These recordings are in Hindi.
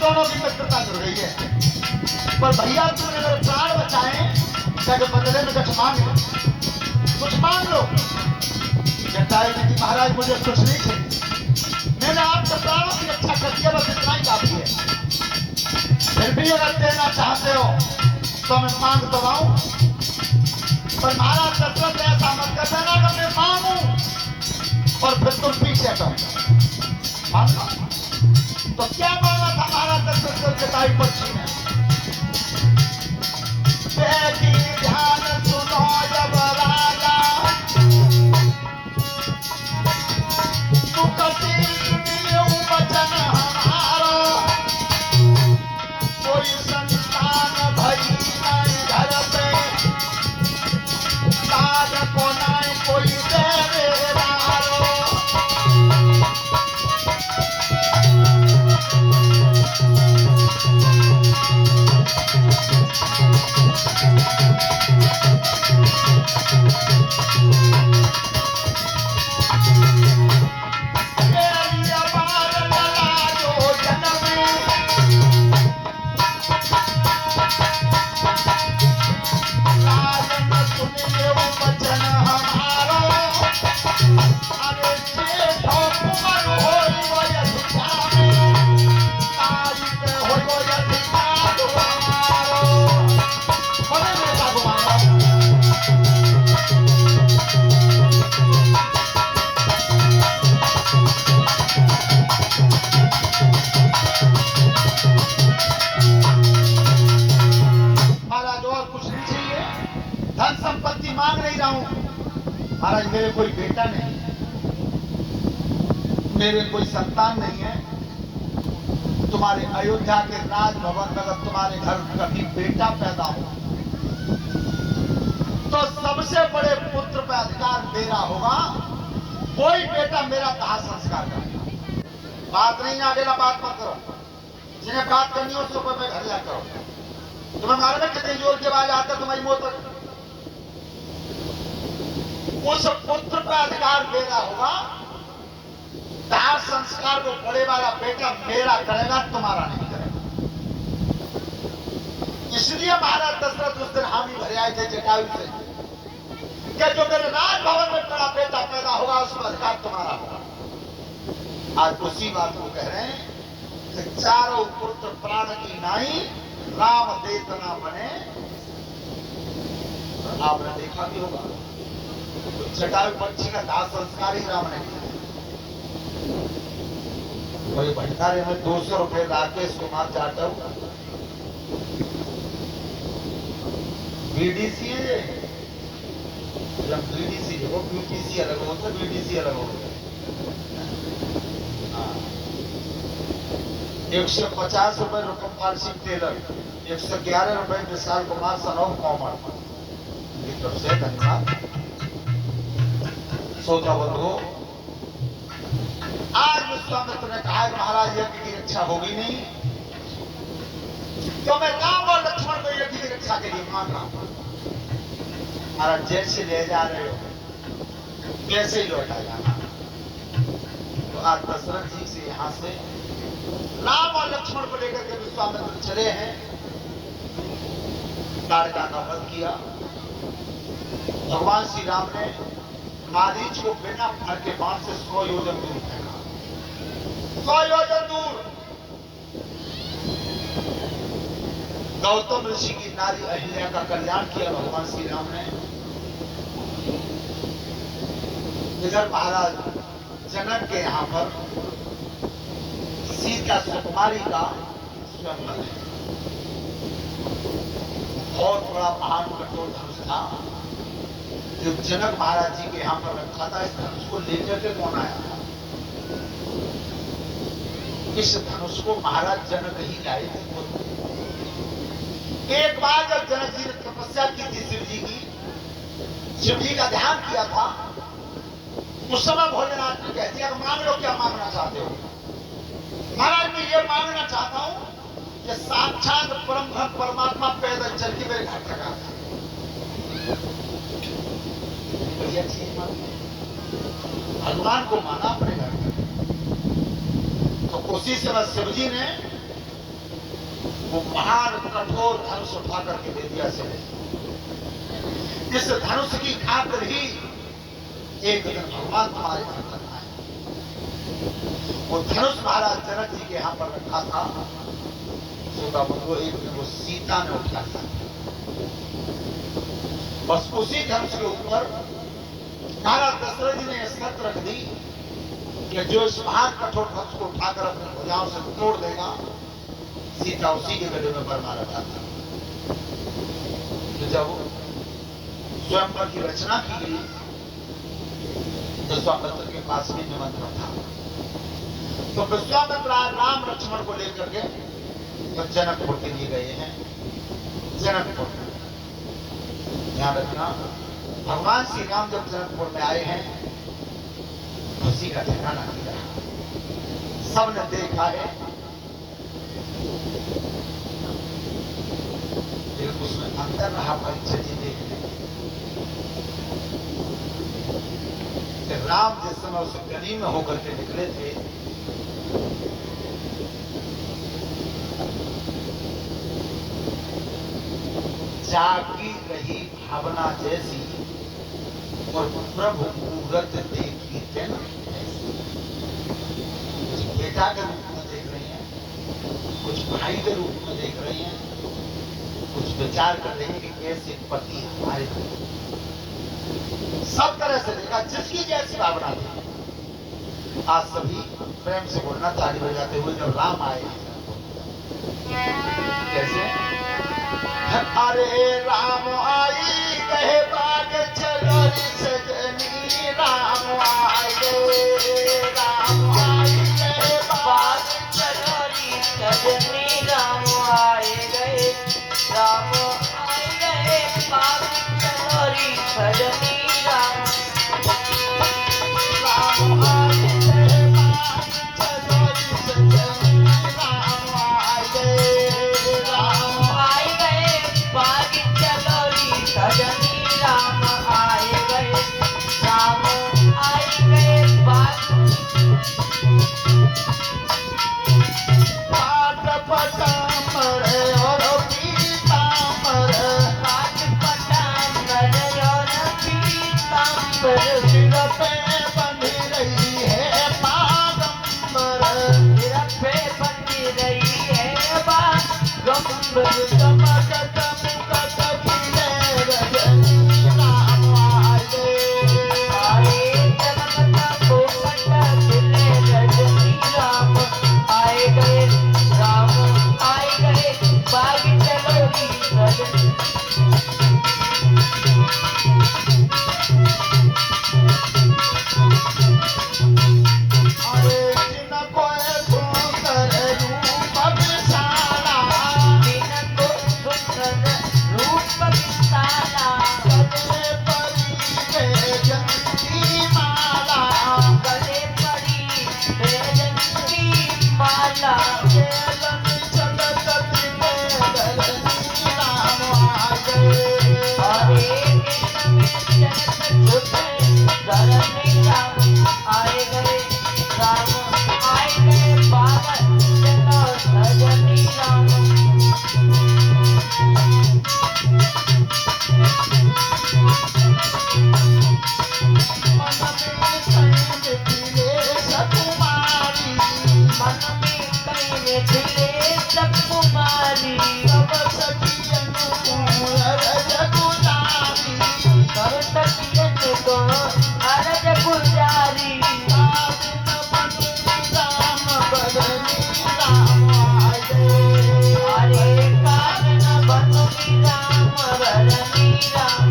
दोनों की मित्रता जुड़ गई है। पर भैया तुमने मेरे प्राण बचाए, क्या बदले में कुछ मांग लो, कुछ मांग लो। जटायु ने कि महाराज मुझे कुछ नहीं चाहिए, मैंने आपके प्राणों की रक्षा कर दिया, बस इतना ही काफी है। फिर भी अगर देना चाहते हो तो मैं मांग तो लाऊं, पर महाराज दशरथ ऐसा मत कर देना कि मैं मांगू और फिर तुम पीछे हटो। मान लो तो क्या मांगा था महाराज दशरथ को जटायु पक्षी ने? बेटी ध्यान सुनो जब राजा मुकती सुनियो वचन हमारो, कोई संतान भई नहीं घर पे, साध को नहीं कोई देवेदारो। धन संपत्ति मांग नहीं रहा हूं महाराज, मेरे कोई बेटा नहीं, मेरे कोई संतान नहीं है। तुम्हारे अयोध्या के राजभवन में अगर तुम्हारे घर कभी बेटा पैदा हो तो सबसे बड़े पुत्र पर अधिकार मेरा होगा। कोई बेटा मेरा दाह संस्कार करेगा। बात नहीं आगे ना बात मत करो, जिन्हें बात करनी हो उसको मैं घर जा करो। तुम्हें मालूम है कितनी जोर की आवाज आता तुम्हारी मुंह तक? उस पुत्र का अधिकार मेरा होगा। दाह संस्कार को बड़े वाला बेटा मेरा करेगा, तुम्हारा नहीं करेगा। इसलिए महाराज दशरथ उस दिन हामी भरे आए थे जटायु से कि जो मेरे राजभवन में बड़ा बेटा पैदा होगा उसका अधिकार तुम्हारा होगा। आज उसी बात को कह रहे हैं कि चारों पुत्र प्राण की नाई राम देतना बने। आपने देखा भी होगा जटायु पक्षी का दाह संस्कार ही राम ने किया। वही भंडारे में 200 रुपए राकेश कुमार जाटव बीडीसी है, जब बीडीसी वो बीटीसी अलग होता है, बीडीसी अलग होता है। 150 रुपए रुकमपाल सिंह टेलर, 111 रुपए विशाल कुमार सनौफ कॉमर की तरफ से धन्यवाद। सोचा बंधु, आज विश्वामित्र ने कहा महाराज यज्ञ की रक्षा होगी नहीं तो मैं राम और लक्ष्मण को यज्ञ की रक्षा के लिए मांग रहा हूं। महाराज जैसे ले जा रहे हो कैसे ही लौटा जाना। तो आज दशरथ जी से यहां से राम और लक्ष्मण को लेकर के विश्वामित्र चले हैं। ताड़का का वध किया। भगवान श्री राम ने मारीच को बिना फर के बाण से 100 योजन दूर फेंका, 100 योजन दूर। गौतम ऋषि की नारी अहिल्या का कल्याण किया भगवान श्री राम ने। इधर महाराज जनक के यहां पर सीता सुकुमारी का स्वयं है। बहुत बड़ा महान कठोर धनुष था जो जनक महाराज जी के यहां पर रखा था। इस धनुष को लेकर के कौन आया था? इस धनुष को महाराज जनक ही लाए थे। एक बार जब जनक जी ने तपस्या की थी शिव जी का ध्यान किया था, उस समय भोलेनाथ ने कह दिया कि मांग लो, क्या मांगना चाहते हो? महाराज मैं ये मांगना चाहता हूं कि साक्षात परम भक्त परमात्मा पैदल चल के मेरे घर तक आता है। बढ़िया चीज मांगी, भगवान को माना अपने घर में। तो उसी समय शिव जी ने वो महान कठोर धनुष उठा करके दे दिया से इस धनुष की खातिर ही एक दिन भगवान तुम्हारे घर तक आए। वो धनुष महाराज जनक जी के यहाँ पर रखा था, एक दिन वो सीता ने उठा लिया। बस उसी धनुष के ऊपर महाराज दशरथ जी ने यह शर्त रख दी कि जो इस महान कठोर धनुष को उठाकर अपनी भुजाओं से तोड़ देगा, सीता उसी के गले में बरमा रखा था। तो जब स्वयंवर की रचना की गई विश्वामित्र के पास भी निमंत्रण था, तो विश्वामित्र राम लक्ष्मण को लेकर के तो जनकपुर के लिए गए हैं। जनकपुर ध्यान रखना, भगवान श्री राम जब जनकपुर में आए हैं, खुशी का ठिकाना नहीं रहा। सबने देखा है, लेकिन उसमें अंदर रहा परीक्षा जी देखने। राम जिस समय उस गली में होकर के निकले थे, जागी रही भावना जैसी और प्रभु मूरत देखी थे ना, कुछ बेटा के रूप में देख रही हैं, कुछ भाई के रूप में देख रही हैं, कुछ विचार कर रही हैं कि कैसे पति हमारे सब तरह से देखा, जिसकी जैसी भावना थी। आज सभी प्रेम से बोलना ताली बजाते हुए जब राम आए, कैसे अरे राम आई कहे बाग चलो सजनी, राम आई कहे बाग चलो सजनी, राम आए गए, राम आए गए बाग चलो सजनी, राम आए गए बाग चलो सजनी, राम आए गए, राम आए गए बाग चलो सजनी, राम आए गए, राम आए गए बाग पाट पटामर और पीताम्बर, पाट पटामर और पीताम्बर, सिर पे बंधी रही है बागंबर, सिर पे बंधी रही है बागंबर, चमक चमक खिले रजनी, राम आए गए, चमक चमक खिले रजनी, राम आए गए, राम आए गए बाग चलो सजनी। अरे जिनको सुंदर रूप विशाला, जिनको सुंदर रूप विशाला, गले पड़ी बैजन की माला, गले पड़ी बैजन की माला, चलन चलत दिले राम आ गए, अरे चलत छुटे धरनी, राम आए गए, राम आए गए बाग चलो सजनी, राम मन में कहीं मिथिले सकुमारी, सब सखियन को अरज गुजारी, सब सखियन को अरज गुजारी, राम बदनी, राम आए गए, अरे कान बदनी, राम बदनी, राम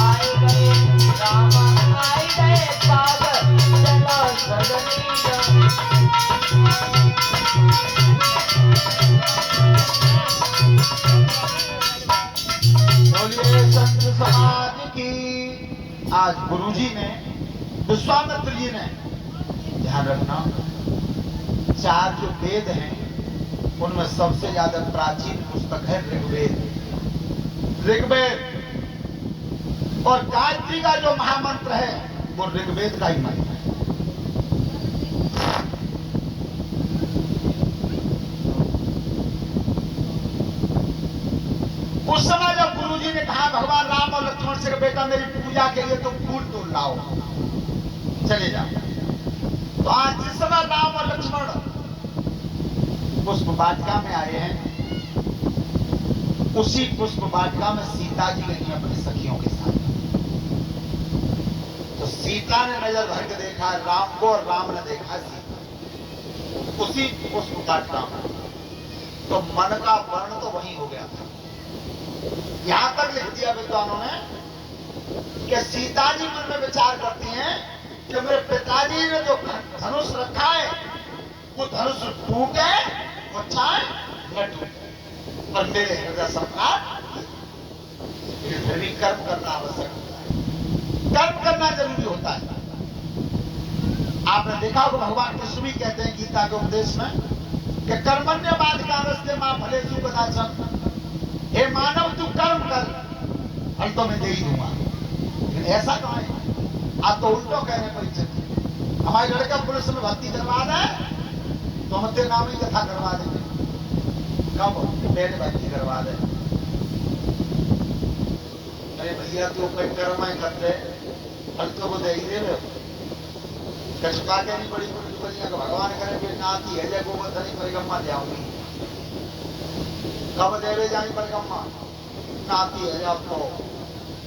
आए गए, राम आए गए बाग चलो सजनी, राम बोलिए संत समाज की। आज गुरुजी ने, विश्वामित्र जी ने, ध्यान रखना, 4 जो वेद हैं उनमें सबसे ज्यादा प्राचीन पुस्तक है ऋग्वेद। ऋग्वेद और गायत्री का जो महामंत्र है वो ऋग्वेद का ही मंत्र है। उस समय जब गुरुजी ने कहा भगवान राम और लक्ष्मण से, बेटा मेरी पूजा के लिए तुम फूल तोड़ लाओ, चले जाओ। तो आज जिस समय राम और लक्ष्मण पुष्प वाटिका में आए हैं, उसी पुष्प वाटिका में सीता जी गई अपनी सखियों के साथ। तो सीता ने नजर भर के देखा राम को और राम ने देखा सीता, उसी पुष्प वाटिका में। तो मन का वर्ण तो वही हो गया था। यहां तक लिख दिया विद्वानों ने कि सीता जी मन में विचार करती हैं कि मेरे पिताजी ने जो धनुष रखा है वो धनुष टूटे और चाहे न टूटे, पर मेरे हृदय सम्राट फिर भी कर्म करना आवश्यक होता है, कर्म करना जरूरी होता है। आपने देखा होगा भगवान कृष्ण भी कहते हैं गीता के उपदेश में कि कर्मण्यवाधिकारस्ते मां फलेषु कदाचन, हे मानव तू कर्म कर, फल तो मैं दे ही दूंगा। लेकिन ऐसा कहाँ है? आप तो उल्टो कह रहे हैं परीक्षित, हमारे लड़का पुलिस में भर्ती करवा दे तो हम तेरे नाम ही कथा करवा देंगे। कब? पहले भर्ती करवा दे। अरे भैया तू कोई कर्म है करते, फल तो वो दे ही दे रहे हो। कछुआ के नहीं बड़ी बड़ी भगवान करे फिर नाती है जय गोवर्धनी परिक्रमा जाऊंगी, कब देवे जानी परिक्रमा नाती है आपको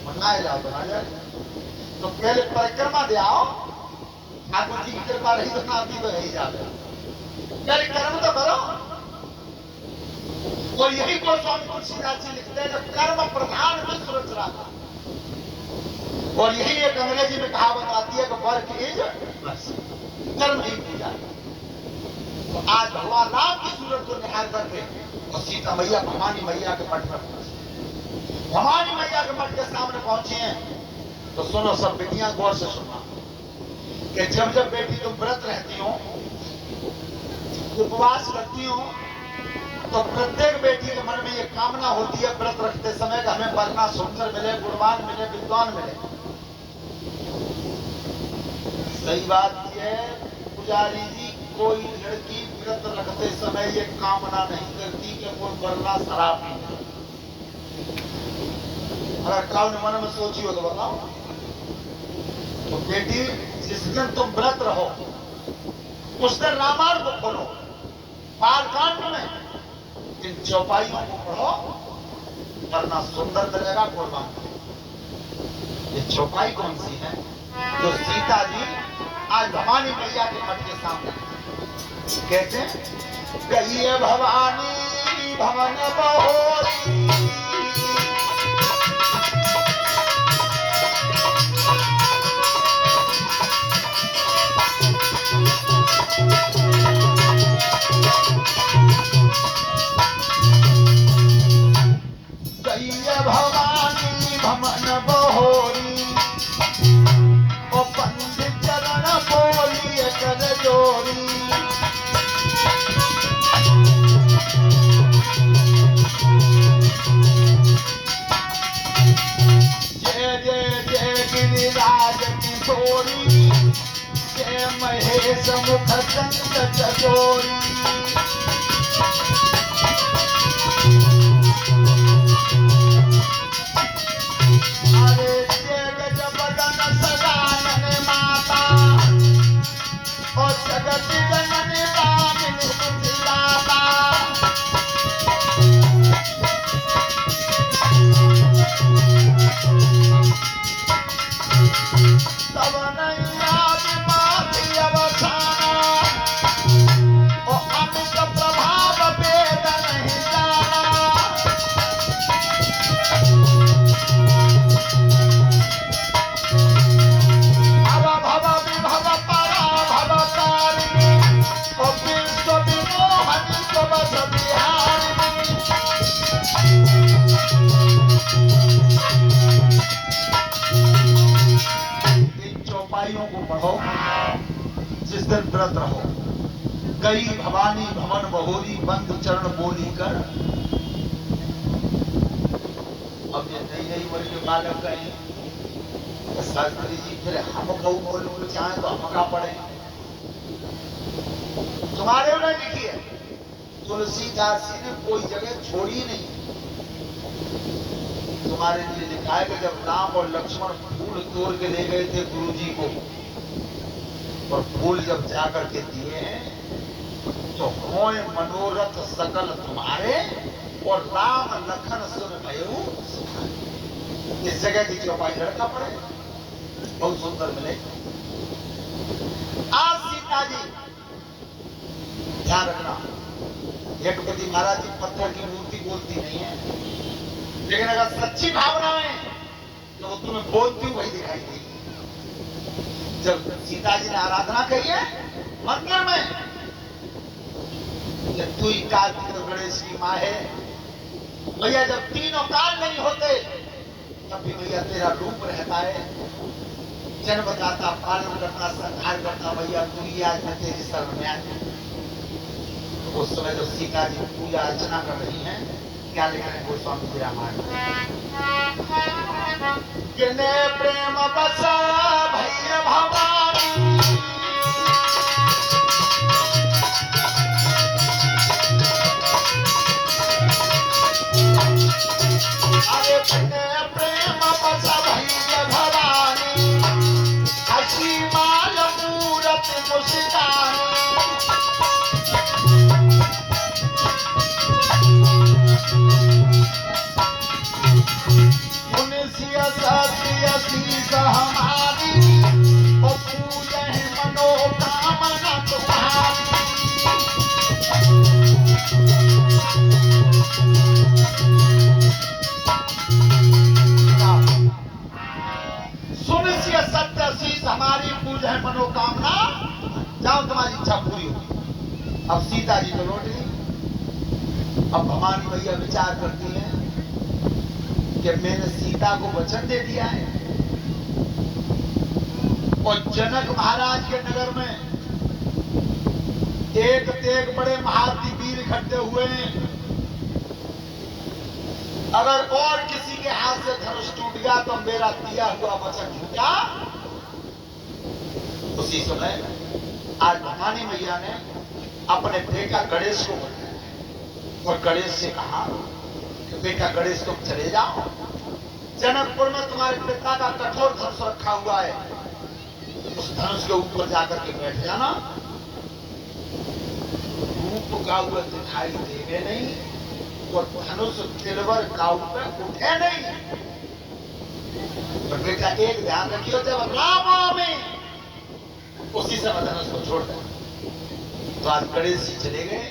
बनाए जाओ, बना जाए। तो पहले परिक्रमा दे आओ, ठाकुर जी की कृपा रही तो नाती तो यही जाते, पहले कर्म तो करो। और यही को स्वामी तुलसीदास जी लिखते हैं कर्म प्रधान विश्व रचना। और यही एक अंग्रेजी में कहावत आती है कि वर्क इज बस, कर्म ही पूजा। तो आज भगवान राम की सूरत को निहार करके और सीता मैया भवानी मैया के मठ पर पहुंची, भवानी मैया के मठ के सामने पहुंची हैं। तो सुनो सब बेटियां, गौर से सुनना कि जब जब बेटी तुम व्रत रहती हो, उपवास करती हो, तो प्रत्येक बेटी के मन में ये कामना होती है व्रत रखते समय कि हमें वरना सुंदर मिले, गुणवान मिले, विद्वान मिले। सही बात ये पुजारी जी, कोई लड़की व्रत रखते समय ये कामना नहीं करती कि वो वरना शराब पी। अगर काउ ने मन में सोची हो तो बताओ। तो बेटी जिस दिन तुम व्रत रहो उस दिन रामायण को पढ़ो, बालकांड में इन चौपाइयों को पढ़ो, वरना सुंदर मिलेगा, गुणवान मिलेगा। ये चौपाई कौन सी है? जो सीता जी आज भवानी मैया के मठ के सामने कहते हैं, गई भवानी भवन बहोरी, गई भवानी भवन बहोरी, ओ पंडित चरण बोलिए कर जोरी। जय जय जय गिरिराज किशोरी, जय महेश मुख चंद चकोरी। अरे जय गजबदन सदानन माता, और जगत जननी दामिनी मुक्तिदाता। तब नैया विमाती अवसाना, और अमित प्रभाव वेद नहीं जाना। भव विभव परा भव तारिणी, और विश्व विमोहनी सबस बिहारिणी। इन चौपाइयों को पढ़ो जिस दिन व्रत रहो। गई भवानी भवन बहोरी, बंद चरण बोली कर। अब ये नई नई वर्ष के बालक गए शास्त्री जी, फिर हम कहूँ बोल चाहे तो हम का पढ़े। तुम्हारे में लिखी है तुलसीदास जी ने कोई जगह छोड़ी नहीं। तुम्हारे लिए लिखा है कि जब राम और लक्ष्मण फूल तोड़ के ले गए थे गुरुजी को, और फूल जब जाकर के दिए तो होए मनोरथ सकल तुम्हारे, और राम लखन सुन भयो सुखाए। इस जगह की चौपाई लड़का पड़े, बहुत सुंदर मिले। आज सीता जी, ध्यान रखना, यज्ञपति महाराज जी पत्थर की मूर्ति बोलती नहीं है, लेकिन अगर सच्ची भावना है तो वो तुम्हें बोलती वही दिखाई देगी। जब सीता जी ने आराधना करी है मंदिर में, जब तू ही कार्तिक गणेश की माँ है भैया, जब तीनों काल नहीं होते तब भी भैया तेरा रूप रहता है, जन्मदाता, पालन करता, संहार करता, भैया तू ही आज मैं तेरी शरण में आया। तो उस समय जो सीता जी पूजा अर्चना कर रही हैं, क्या लिखा है गोस्वामी जी रामायण किने प्रेम बसा भैया भवानी, अरे किने प्रेम बसा भैया भवानी, हसी माल मूरत मुस्कानी। हमारी और पूजा है मनोकामना तुम्हारी। सुनिश्चित सत्य शीश हमारी पूजा है मनोकामना, जाओ तुम्हारी इच्छा पूरी होगी। अब सीता जी तो लौट गई। अब भवानी भैया विचार करती हैं कि मैंने सीता को वचन दे दिया है, और जनक महाराज के नगर में एक तेग बड़े महारथी वीर इकट्ठे हुए हैं। अगर और किसी के हाथ से धनुष टूट गया तो मेरा दिया हुआ वचन झूठा। उसी समय आज भवानी मैया ने अपने बेटा गणेश को बुलाया और गणेश से कहा कि बेटा गणेश तुम चले जाओ, जनकपुर में तुम्हारे पिता का कठोर धनुष रखा हुआ है, उस धनुष के ऊपर जाकर के बैठ जाना। रूप का हुआ दिखाई देवे नहीं और धनुष तिलवर काऊ पे उठे नहीं। पर बेटा एक ध्यान रखियो, जब राम में उसी समय धनुष को छोड़ दे। तो आज गणेश जी चले गए।